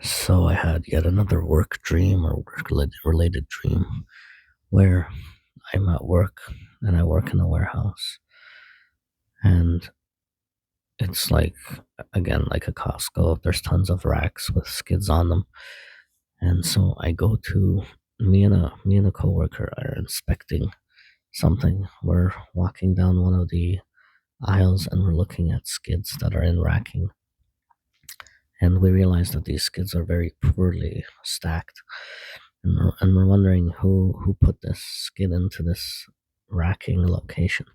So I had yet another work dream or work related dream where I'm at work and I work in a warehouse, and it's like, again, like a Costco. There's tons of racks with skids on them. And so I go to me and a coworker are inspecting something. We're walking down one of the aisles and we're looking at skids that are in racking. And we realize that these skids are very poorly stacked. And we're wondering who put this skid into this racking location.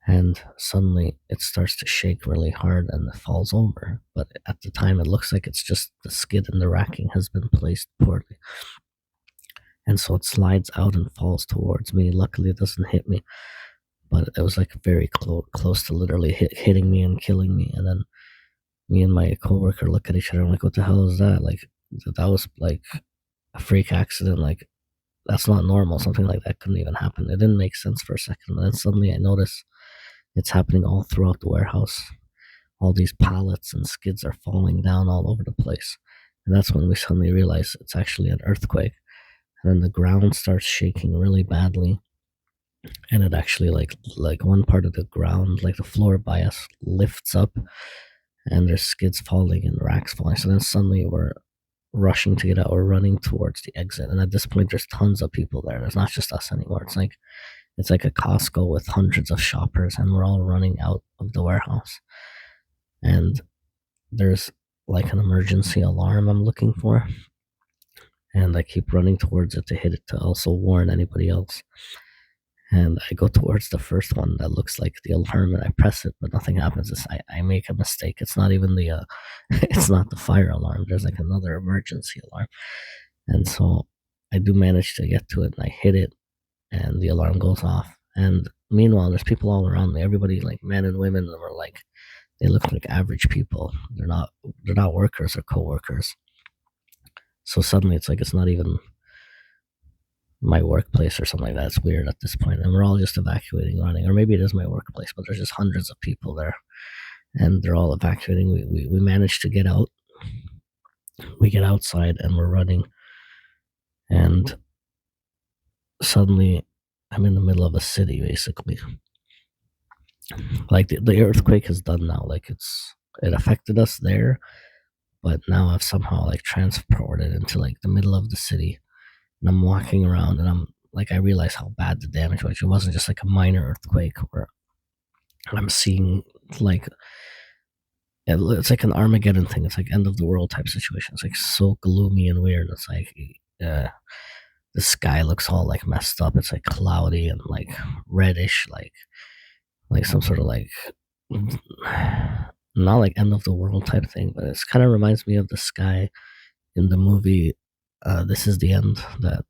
And suddenly it starts to shake really hard and it falls over. But at the time, it looks like it's just the skid in the racking has been placed poorly. And so it slides out and falls towards me. Luckily, it doesn't hit me, but it was like very close to literally hitting me and killing me. And then me and my coworker look at each other and like, what the hell is that? Like, that was like a freak accident. Like, that's not normal. Something like that couldn't even happen. It didn't make sense for a second. And then suddenly I notice it's happening all throughout the warehouse. All these pallets and skids are falling down all over the place. And that's when we suddenly realize it's actually an earthquake. And then the ground starts shaking really badly. And it actually like one part of the ground, like the floor by us, lifts up and there's skids falling and racks falling. So then suddenly we're rushing to get out. We're running towards the exit. And at this point there's tons of people there. There's not just us anymore. It's like a Costco with hundreds of shoppers, and we're all running out of the warehouse. And there's like an emergency alarm I'm looking for, and I keep running towards it to hit it to also warn anybody else. And I go towards the first one that looks like the alarm, and I press it, but nothing happens. I make a mistake. It's not even the it's not the fire alarm. There's like another emergency alarm, and so I do manage to get to it, and I hit it, and the alarm goes off. And meanwhile, there's people all around me. Everybody, like men and women, that were like, they look like average people. They're not workers or coworkers. So suddenly, it's like it's not even my workplace or something like that. It's weird at this point, and we're all just evacuating, running, or maybe it is my workplace, but there's just hundreds of people there, and they're all evacuating. We manage to get out. We get outside, and we're running, and suddenly, I'm in the middle of a city, basically. Like the earthquake is done now. Like it affected us there, but now I've somehow like transported into like the middle of the city, and I'm walking around, and I'm like, I realize how bad the damage was. It wasn't just like a minor earthquake where I'm seeing like it's like an Armageddon thing. It's like end of the world type situation. It's like so gloomy and weird. It's like uh, the sky looks all like messed up. It's like cloudy and like reddish, like some sort of like not like end of the world type thing, but it's kind of reminds me of the sky in the movie This Is the End, that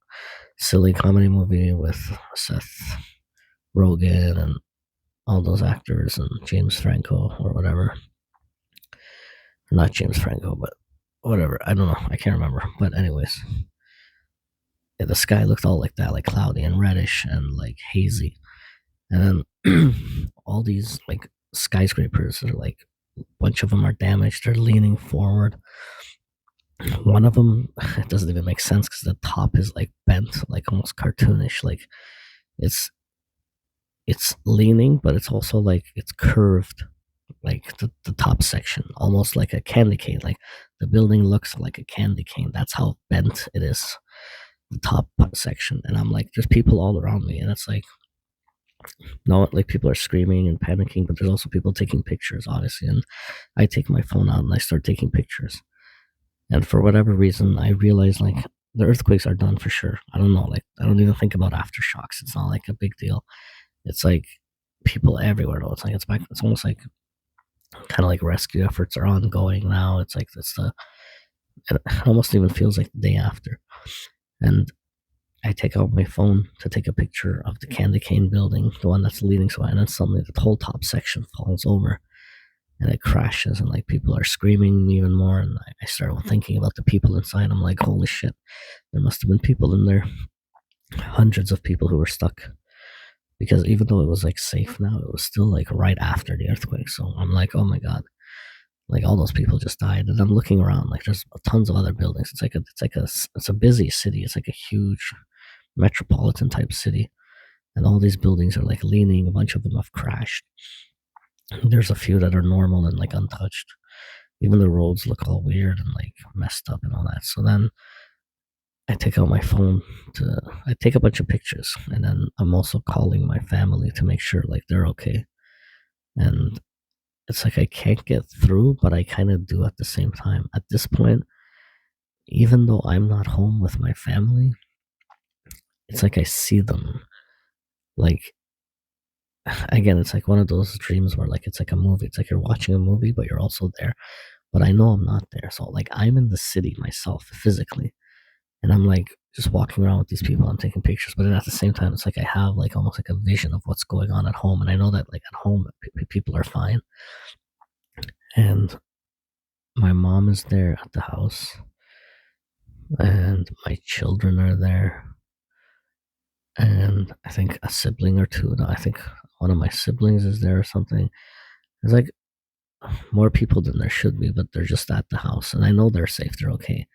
silly comedy movie with Seth Rogen and all those actors and James Franco or whatever. Not James Franco, but whatever. I don't know. I can't remember. But anyways, yeah, the sky looked all like that, like cloudy and reddish and like hazy. And then all these like skyscrapers are like a bunch of them are damaged. They're leaning forward. One of them, it doesn't even make sense because the top is like bent, like almost cartoonish. Like it's it's leaning, but it's also like it's curved, like the top section, almost like a candy cane. Like the building looks like a candy cane. That's how bent it is, the top section. And I'm like, there's people all around me, and it's like, no, like people are screaming and panicking, but there's also people taking pictures, obviously. And I take my phone out and I start taking pictures. And for whatever reason, I realize like the earthquakes are done for sure. I don't know, like I don't even think about aftershocks. It's not like a big deal. It's like people everywhere though. It's like it's back. It's almost like kind of like rescue efforts are ongoing now. It's like it almost even feels like the day after. And I take out my phone to take a picture of the candy cane building, the one that's leading so, and then suddenly the whole top section falls over and it crashes, and like people are screaming even more. And I start thinking about the people inside. I'm like, holy shit, there must have been people in there, hundreds of people who were stuck. Because even though it was like safe now, it was still like right after the earthquake. So I'm like, oh my god, like all those people just died, and I'm looking around, like there's tons of other buildings. It's a busy city. It's like a huge metropolitan type city, and all these buildings are like leaning. A bunch of them have crashed. There's a few that are normal and like untouched. Even the roads look all weird and like messed up and all that. So then I take out my phone I take a bunch of pictures, and then I'm also calling my family to make sure like they're okay. And it's like I can't get through, but I kind of do at the same time. At this point, even though I'm not home with my family, it's like I see them. Like, again, it's like one of those dreams where like it's like a movie. It's like you're watching a movie, but you're also there. But I know I'm not there. So like I'm in the city myself physically, and I'm like just walking around with these people. I'm taking pictures, but then at the same time, it's like I have like almost like a vision of what's going on at home, and I know that like at home people are fine, and my mom is there at the house, and my children are there, and I think a sibling or two. No, I think one of my siblings is there or something. There's like more people than there should be, but they're just at the house, and I know they're safe. They're okay,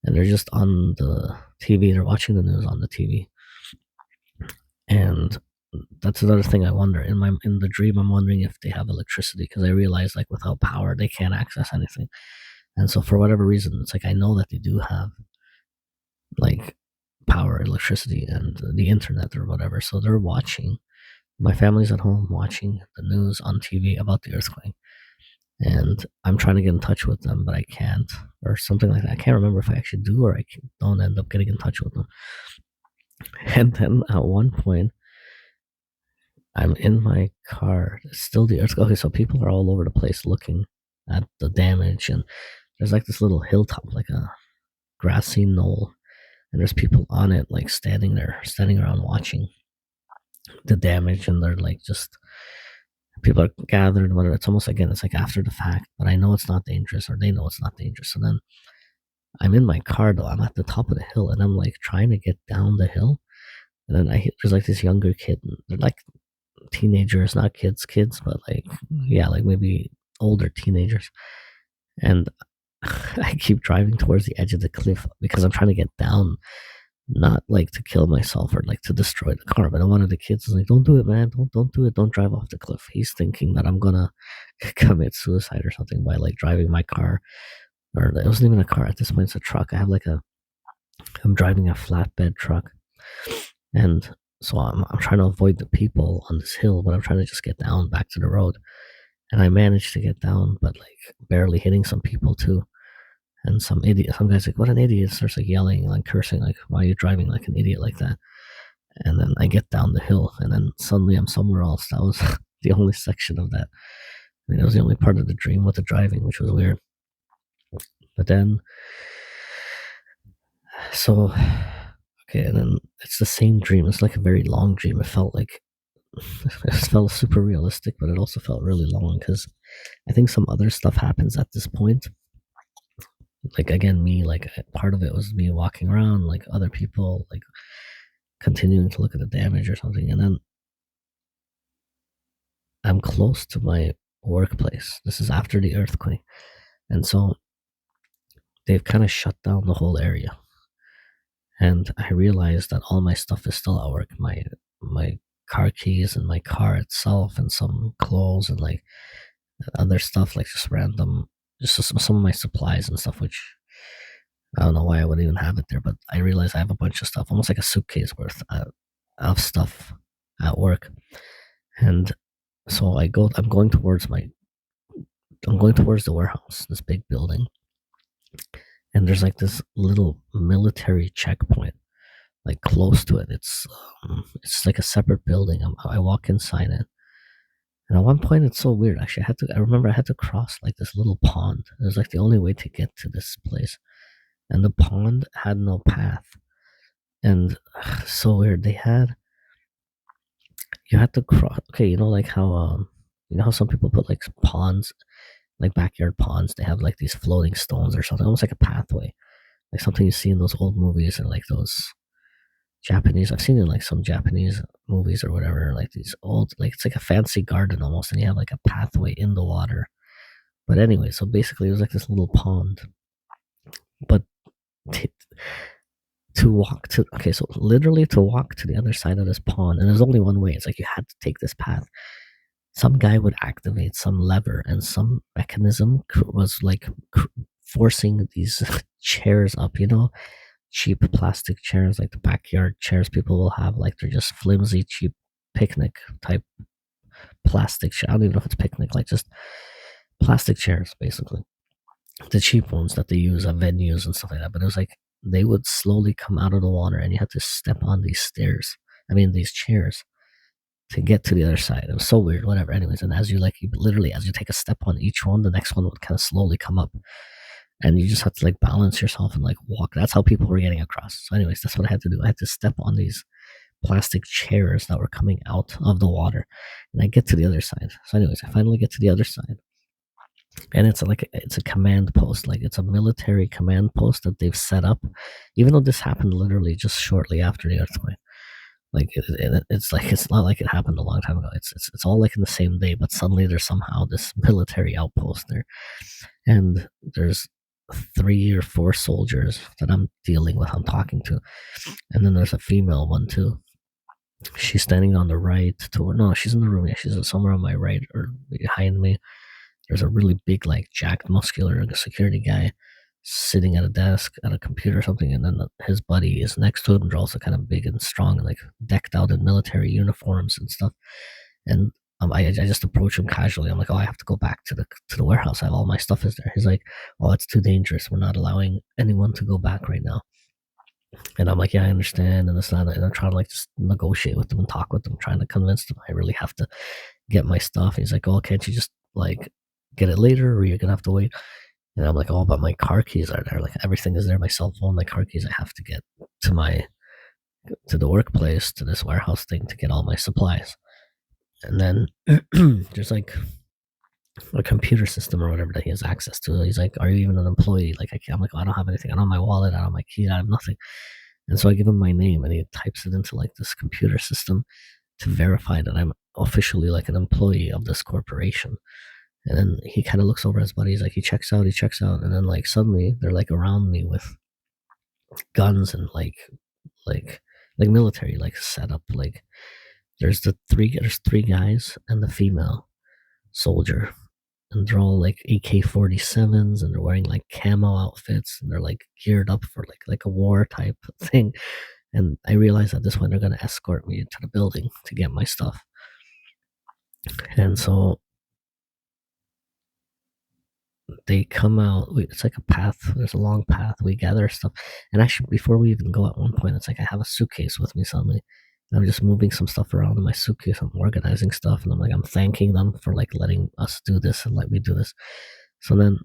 and they're just on the TV. They're watching the news on the TV, and that's another thing I wonder in the dream. I'm wondering if they have electricity, because I realize like without power they can't access anything, and so for whatever reason, it's like I know that they do have like power, electricity, and the internet or whatever. So they're watching. My family's at home watching the news on TV about the earthquake, and I'm trying to get in touch with them, but I can't, or something like that. I can't remember if I actually do or don't end up getting in touch with them. And then at one point, I'm in my car. It's still the earthquake. Okay, so people are all over the place looking at the damage, and there's like this little hilltop, like a grassy knoll, and there's people on it, like standing around watching the damage, and they're like just people are gathered. Whatever. It's almost again, it's like after the fact, but I know it's not dangerous, or they know it's not dangerous. So then I'm in my car though. I'm at the top of the hill, and I'm like trying to get down the hill, and then there's like this younger kid. They're like teenagers, not kids, but like yeah, like maybe older teenagers. And I keep driving towards the edge of the cliff because I'm trying to get down, not like to kill myself or like to destroy the car. But one of the kids is like, "Don't do it, man! Don't do it! Don't drive off the cliff." He's thinking that I'm gonna commit suicide or something by like driving my car, or it wasn't even a car at this point; it's a truck. I'm driving a flatbed truck, and so I'm trying to avoid the people on this hill, but I'm trying to just get down back to the road. And I managed to get down, but like barely hitting some people too. And some guy's like, "What an idiot!" Starts like yelling and like cursing, like, "Why are you driving like an idiot like that?" And then I get down the hill, and then suddenly I'm somewhere else. That was the only section of that. I mean, it was the only part of the dream with the driving, which was weird. But then, so okay, and then it's the same dream. It's like a very long dream. It felt like it felt super realistic, but it also felt really long because I think some other stuff happens at this point. Like again, me, like part of it was me walking around, like other people, like continuing to look at the damage or something, and then I'm close to my workplace. This is after the earthquake, and so they've kind of shut down the whole area. And I realized that all my stuff is still at work. My car keys and my car itself, and some clothes and like other stuff, like just random, just some of my supplies and stuff, which I don't know why I would even have it there, but I realize I have a bunch of stuff, almost like a suitcase worth of stuff at work. And so I'm going towards the warehouse, this big building, and there's like this little military checkpoint, like close to it. It's like a separate building. I walk inside it, and at one point it's so weird. Actually, I remember I had to cross like this little pond. It was like the only way to get to this place, and the pond had no path. And so weird. You had to cross. Okay, like how how some people put like ponds, like backyard ponds. They have like these floating stones or something, almost like a pathway, like something you see in those old movies and like those Japanese. I've seen in like some Japanese movies or whatever, like these old, like it's like a fancy garden almost, and you have like a pathway in the water But anyway, so basically, it was like this little pond. But t- to walk to okay, so literally to walk to the other side of this pond, and there's only one way. It's like you had to take this path. Some guy would activate some lever, and some mechanism was like forcing these chairs up. Cheap plastic chairs, like the backyard chairs people will have. Like they're just flimsy, cheap picnic type plastic. I don't even know if it's picnic, like just plastic chairs, basically. The cheap ones that they use at venues and stuff like that. But it was like they would slowly come out of the water, and you had to step on these stairs. I mean, these chairs to get to the other side. It was so weird. Whatever. Anyways, and as you literally as you take a step on each one, the next one would kind of slowly come up, and you just have to like balance yourself and like walk. That's how people were getting across. So, anyways, that's what I had to do. I had to step on these plastic chairs that were coming out of the water, and I get to the other side. So, anyways, I finally get to the other side, and it's a command post, like it's a military command post that they've set up, even though this happened literally just shortly after the earthquake. Like it's not like it happened a long time ago. It's all like in the same day, but suddenly there's somehow this military outpost there, and there's 3 or 4 soldiers that I'm dealing with. I'm talking to, and then there's a female one too. She's standing on the right. No, she's in the room. Yeah, she's somewhere on my right or behind me. There's a really big, like jacked, muscular security guy sitting at a desk at a computer or something, and then his buddy is next to him. They're also kind of big and strong, and like decked out in military uniforms and stuff. And I just approach him casually. I'm like, oh, I have to go back to the warehouse. I have all my stuff is there. He's like, oh, it's too dangerous. We're not allowing anyone to go back right now. And I'm like, yeah, I understand, and it's not. And I'm trying to like just negotiate with them and talk with them, trying to convince them I really have to get my stuff. And he's like, oh, can't you just like get it later, or you're gonna have to wait? And I'm like, oh, but my car keys are there. Like everything is there. My cell phone, my car keys. I have to get to the workplace, to this warehouse thing to get all my supplies. And then there's like a computer system or whatever that he has access to. He's like, are you even an employee? Like I'm like, oh, I don't have anything. I don't have my wallet. I don't have my key. I have nothing. And so I give him my name, and he types it into like this computer system to verify that I'm officially like an employee of this corporation. And then he kind of looks over at his buddy. He's like, he checks out. And then like suddenly they're like around me with guns and like military like setup. Like there's three guys and the female soldier, and they're all like AK-47s, and they're wearing like camo outfits, and they're like geared up for like a war type thing. And I realize at this point they're gonna escort me into the building to get my stuff. And so they come out. It's like a path. There's a long path. We gather stuff, and actually, before we even go, at one point, it's like I have a suitcase with me suddenly. And I'm just moving some stuff around in my suitcase. I'm organizing stuff, and I'm thanking them for like letting us do this and let me do this. So then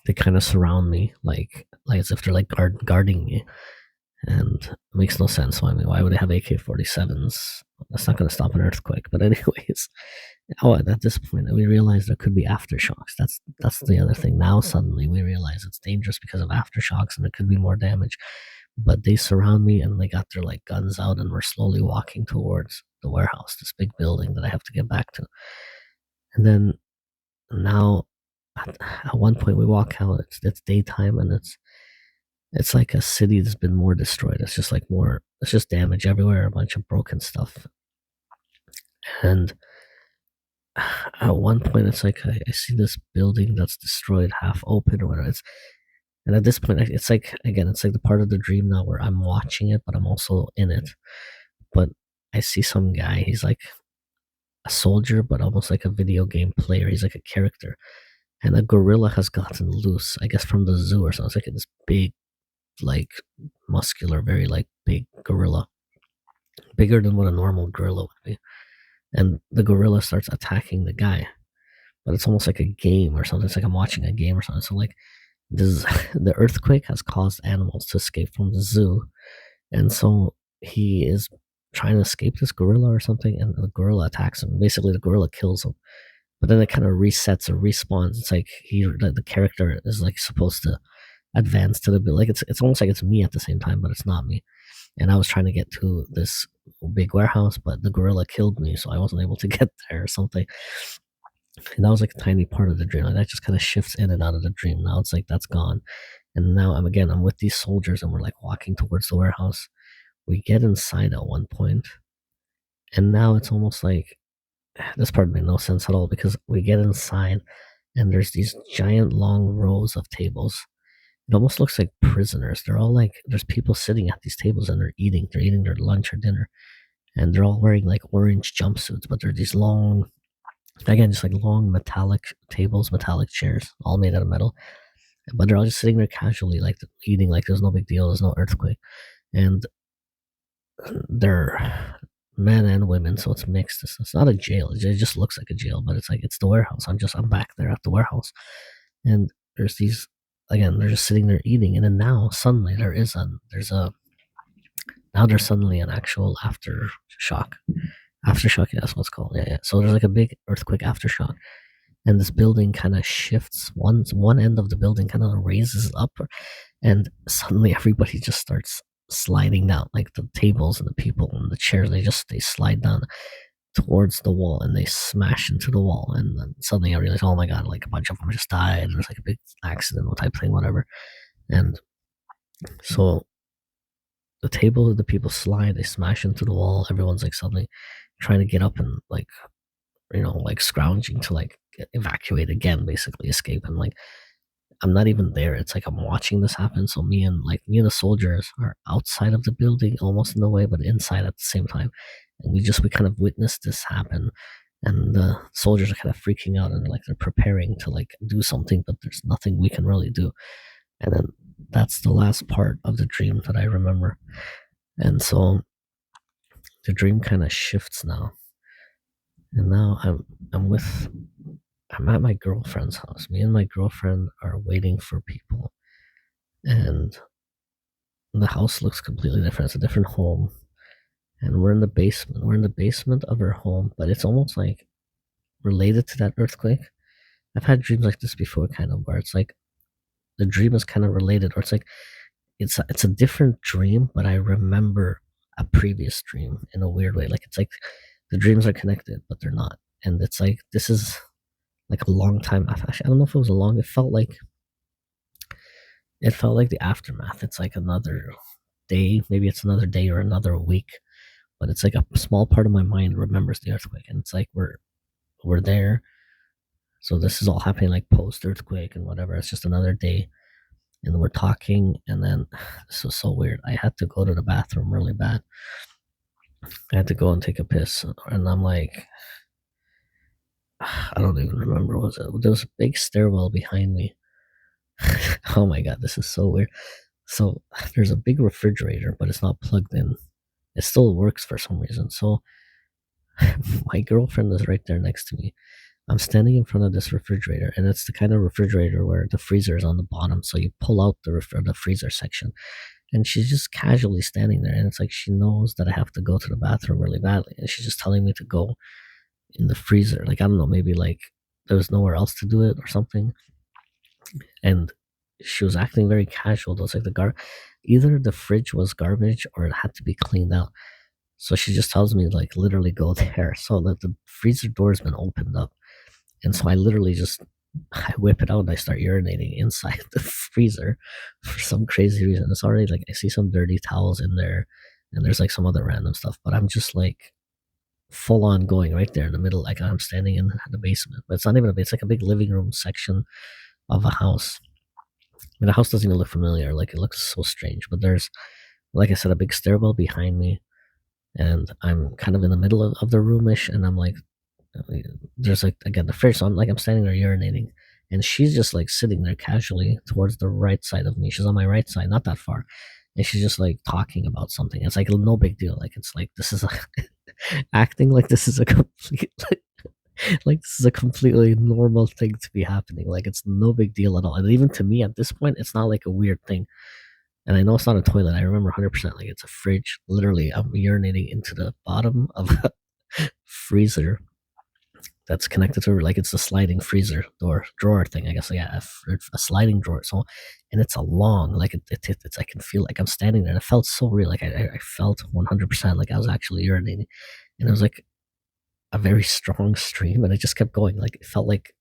they kind of surround me, like as if they're like guarding me, and it makes no sense. Why would they have AK-47s? That's not going to stop an earthquake. But anyways, at this point, we realize there could be aftershocks. That's the other thing. Now suddenly we realize it's dangerous because of aftershocks, and there could be more damage. But they surround me, and they got their like guns out, and we're slowly walking towards the warehouse, this big building that I have to get back to. And then now, at one point, we walk out. It's daytime, and it's like a city that's been more destroyed. It's just like more. It's just damage everywhere, a bunch of broken stuff. And at one point, it's like I see this building that's destroyed, half open, or whatever. And at this point, it's like, again, it's like the part of the dream now where I'm watching it, but I'm also in it. But I see some guy. He's like a soldier, but almost like a video game player. He's like a character, and a gorilla has gotten loose, I guess, from the zoo or something. It's like this big, like muscular, very like big gorilla, bigger than what a normal gorilla would be. And the gorilla starts attacking the guy, but it's almost like a game or something. It's like I'm watching a game or something. So like this, the earthquake has caused animals to escape from the zoo, and so he is trying to escape this gorilla or something, and the gorilla attacks him. Basically, the gorilla kills him, but then it kind of resets or respawns. It's like the character is like supposed to advance to the like it's almost like it's me at the same time, but it's not me. And I was trying to get to this big warehouse, but the gorilla killed me, so I wasn't able to get there or something. And that was like a tiny part of the dream. Like that just kind of shifts in and out of the dream. Now it's like that's gone. And now I'm with these soldiers and we're like walking towards the warehouse. We get inside at one point, and now it's almost like this part made no sense at all because we get inside and there's these giant long rows of tables. It almost looks like prisoners. They're all like there's people sitting at these tables and they're eating. They're eating their lunch or dinner. And they're all wearing like orange jumpsuits, but they're these long, again, just like long metallic tables, metallic chairs, all made out of metal. But they're all just sitting there casually, like eating, like there's no big deal, there's no earthquake. And they're men and women, so it's mixed. It's not a jail. It just looks like a jail, but it's like it's the warehouse. I'm back there at the warehouse, and there's these again. They're just sitting there eating, and then now suddenly there's suddenly an actual aftershock. Aftershock, yeah, that's what it's called. Yeah, yeah. So there's like a big earthquake aftershock, and this building kind of shifts. One end of the building kind of raises up, and suddenly everybody just starts sliding down, like the tables and the people and the chairs. They slide down towards the wall and they smash into the wall. And then suddenly I realized, oh my god, like a bunch of them just died. And there's like a big accident type thing, whatever. And so the table, the people slide, they smash into the wall. Everyone's like suddenly trying to get up and like like scrounging to like evacuate again, basically escape. And like I'm not even there. It's like I'm watching this happen. So me and the soldiers are outside of the building, almost in the way, but inside at the same time. And we kind of witnessed this happen. And the soldiers are kind of freaking out and like they're preparing to like do something, but there's nothing we can really do. And then that's the last part of the dream that I remember. And so the dream kind of shifts now. And now I'm at my girlfriend's house. Me and my girlfriend are waiting for people. And the house looks completely different. It's a different home. And we're in the basement. We're in the basement of her home, but it's almost like related to that earthquake. I've had dreams like this before, kind of, where it's like the dream is kind of related, or it's like it's a different dream, but I remember a previous dream in a weird way. Like it's like the dreams are connected, but they're not. And it's like this is like a long time. Actually, I don't know if it was a long. It felt like the aftermath. It's like another day. Maybe it's another day or another week. But it's like a small part of my mind remembers the earthquake, and it's like we're there. So this is all happening like post earthquake and whatever. It's just another day, and we're talking, and then this was so weird. I had to go to the bathroom really bad. I had to go and take a piss, and I'm like, I don't even remember what was it. There was a big stairwell behind me. Oh my god, this is so weird. So there's a big refrigerator, but it's not plugged in. It still works for some reason. So my girlfriend is right there next to me. I'm standing in front of this refrigerator, and it's the kind of refrigerator where the freezer is on the bottom. So you pull out the freezer section, and she's just casually standing there. And it's like she knows that I have to go to the bathroom really badly, and she's just telling me to go in the freezer. Like I don't know, maybe like there was nowhere else to do it or something. And she was acting very casual. Though it's like either the fridge was garbage or it had to be cleaned out. So she just tells me like literally go there. So that the freezer door has been opened up. And so I literally just I whip it out and I start urinating inside the freezer for some crazy reason. It's already like I see some dirty towels in there and there's like some other random stuff, but I'm just like full on going right there in the middle. Like I'm standing in the basement, but it's not even it's like a big living room section of a house. I mean, the house doesn't even look familiar. Like it looks so strange, but there's, like I said, a big stairwell behind me, and I'm kind of in the middle of the roomish, and I'm like, there's like again the fridge. So I'm standing there urinating, and she's just like sitting there casually towards the right side of me. She's on my right side, not that far, and she's just like talking about something. It's like no big deal. Like it's like this is acting like this is a complete like this is a completely normal thing to be happening. Like it's no big deal at all. And even to me at this point, it's not like a weird thing. And I know it's not a toilet. I remember 100% like it's a fridge. Literally, I'm urinating into the bottom of a freezer that's connected to like it's a sliding freezer door drawer thing. I guess yeah, a sliding drawer. So, and it's a long like it's I can feel like I'm standing there. And it felt so real. Like I felt 100% like I was actually urinating, and it was like a very strong stream, and it just kept going. Like, it felt like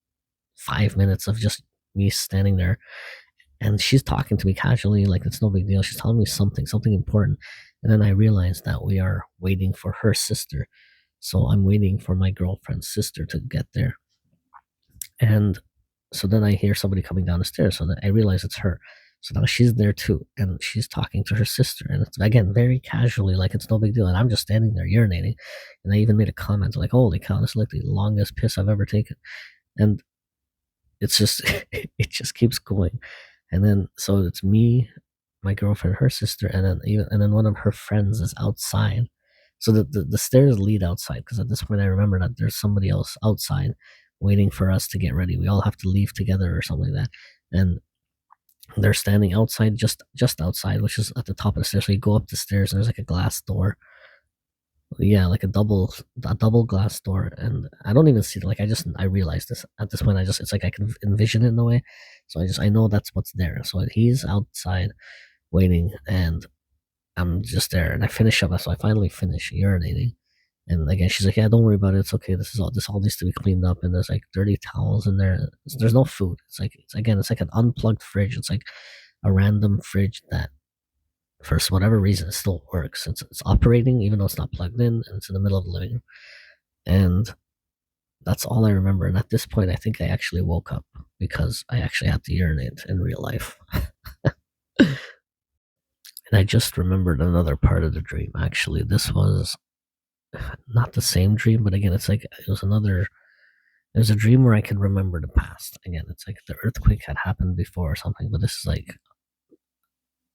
5 minutes of just me standing there, and she's talking to me casually, like it's no big deal. She's telling me something important, and then I realized that we are waiting for her sister. So I'm waiting for my girlfriend's sister to get there, and so then I hear somebody coming down the stairs. So then I realize it's her. So now she's there too, and she's talking to her sister, and it's again very casually, like it's no big deal. And I'm just standing there urinating, and I even made a comment like, "Holy cow, this is like the longest piss I've ever taken." And it's just it just keeps going. And then so it's me, my girlfriend, her sister, and then one of her friends is outside. So the stairs lead outside, because at this point I remember that there's somebody else outside waiting for us to get ready. We all have to leave together or something like that. And they're standing outside, just outside, which is at the top of the stairs. So you go up the stairs and there's like a glass door. Yeah, like a double glass door, and I don't even see it. Like I realized this at this point. It's like I can envision it in a way, so I know that's what's there. So he's outside waiting, and I'm just there, and I finish up. So I finally finish urinating, and again she's like, "Yeah, don't worry about it. It's okay. This all needs to be cleaned up." And there's like dirty towels in there. There's no food. It's like an unplugged fridge. It's like a random fridge that for whatever reason it still works. It's operating even though it's not plugged in, and it's in the middle of the living room. And that's all I remember. And at this point, I think I actually woke up because I actually had to urinate in real life. And I just remembered another part of the dream. Actually, this was not the same dream, but again, it's like it was another. It was a dream where I can remember the past. Again, it's like the earthquake had happened before or something, but this is like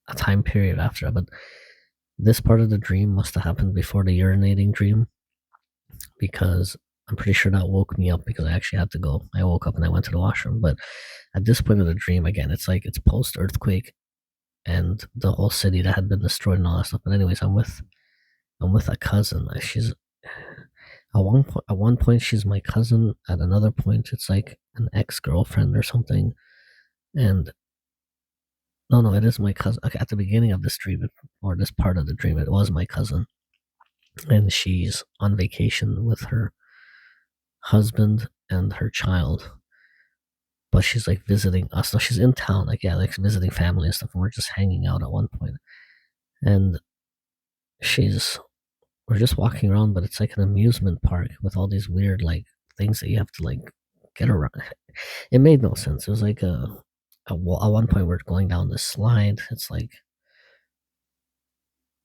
a time period after. But this part of the dream must have happened before the urinating dream, because I'm pretty sure that woke me up because I actually had to go. I woke up and I went to the washroom. But at this point of the dream, again, it's like it's post earthquake and the whole city that had been destroyed and all that stuff. But anyways, I'm with a cousin. She's at one point she's my cousin. At another point, it's like an ex-girlfriend or something. And no, it is my cousin. Okay, at the beginning of this dream, or this part of the dream, it was my cousin, and she's on vacation with her husband and her child. But she's like visiting us. No, she's in town, like yeah, like visiting family and stuff. And we're just hanging out at one point, and she's we're just walking around, but it's like an amusement park with all these weird like things that you have to like get around. It made no sense. It was like at one point we're going down this slide. It's like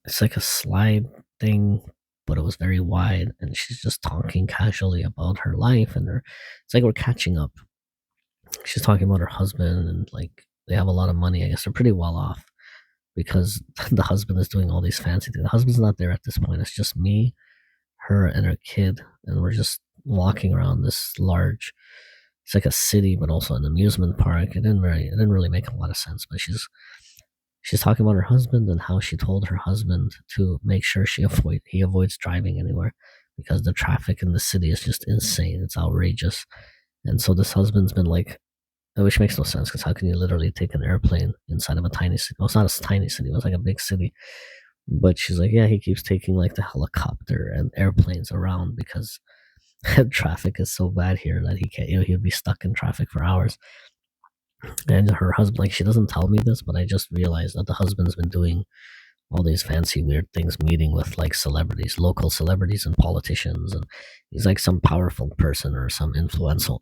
a slide thing, but it was very wide, and she's just talking casually about her life and her. It's like we're catching up. She's talking about her husband, and like they have a lot of money. I guess they're pretty well off because the husband is doing all these fancy things. The husband's not there at this point. It's just me, her, and her kid, and we're just walking around this large. It's like a city, but also an amusement park. It didn't really make a lot of sense. But she's talking about her husband and how she told her husband to make sure he avoids driving anywhere because the traffic in the city is just insane. It's outrageous. And so this husband's been like, which makes no sense because how can you literally take an airplane inside of a tiny city? Well, it's not a tiny city, it was like a big city. But she's like, yeah, he keeps taking like the helicopter and airplanes around because traffic is so bad here that he can't, he'd be stuck in traffic for hours. And her husband, like, she doesn't tell me this, but I just realized that the husband's been doing all these fancy, weird things, meeting with like celebrities, local celebrities and politicians. And he's like some powerful person or some influential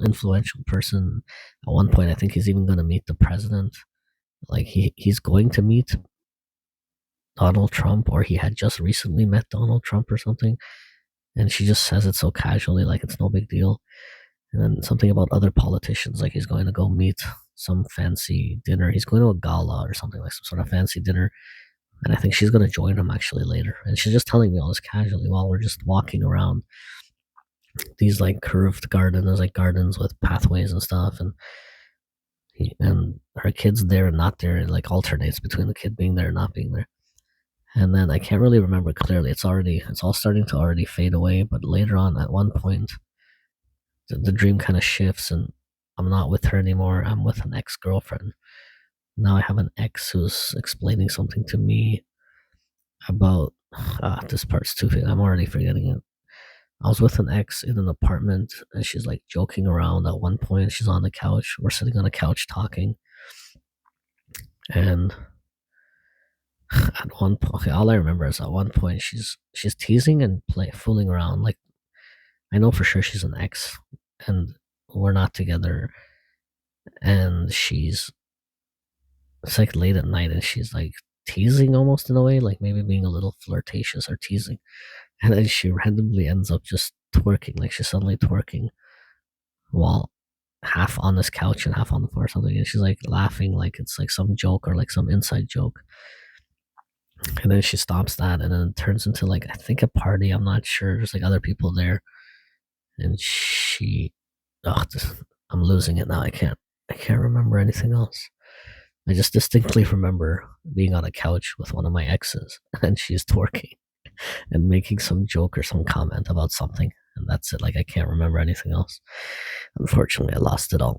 person. At one point, I think he's even going to meet the president. Like he's going to meet Donald Trump, or he had just recently met Donald Trump or something. And she just says it so casually, like it's no big deal. And then something about other politicians, like he's going to go meet some fancy dinner. He's going to a gala or something, like some sort of fancy dinner. And I think she's going to join him actually later. And she's just telling me all this casually while we're just walking around these like curved gardens. There's like gardens with pathways and stuff. And her kid's there and not there. It like alternates between the kid being there and not being there. And then I can't really remember clearly. It's all starting to already fade away. But later on, at one point, the dream kind of shifts, and I'm not with her anymore. I'm with an ex-girlfriend. Now I have an ex who's explaining something to me about this part's too. I'm already forgetting it. I was with an ex in an apartment, and she's like joking around. At one point, she's on the couch. We're sitting on a couch talking, and at one point, okay, all I remember is at one point she's teasing and fooling around. Like, I know for sure she's an ex, and we're not together. And it's like late at night, and she's like teasing almost in a way, like maybe being a little flirtatious or teasing. And then she randomly ends up just twerking, like she's suddenly twerking while half on this couch and half on the floor or something. And she's like laughing like it's like some joke or like some inside joke. And then she stops that, and then it turns into like, I think, a party. I'm not sure. There's like other people there. And I'm losing it now. I can't remember anything else. I just distinctly remember being on a couch with one of my exes, and she's twerking and making some joke or some comment about something. And that's it. Like, I can't remember anything else. Unfortunately, I lost it all.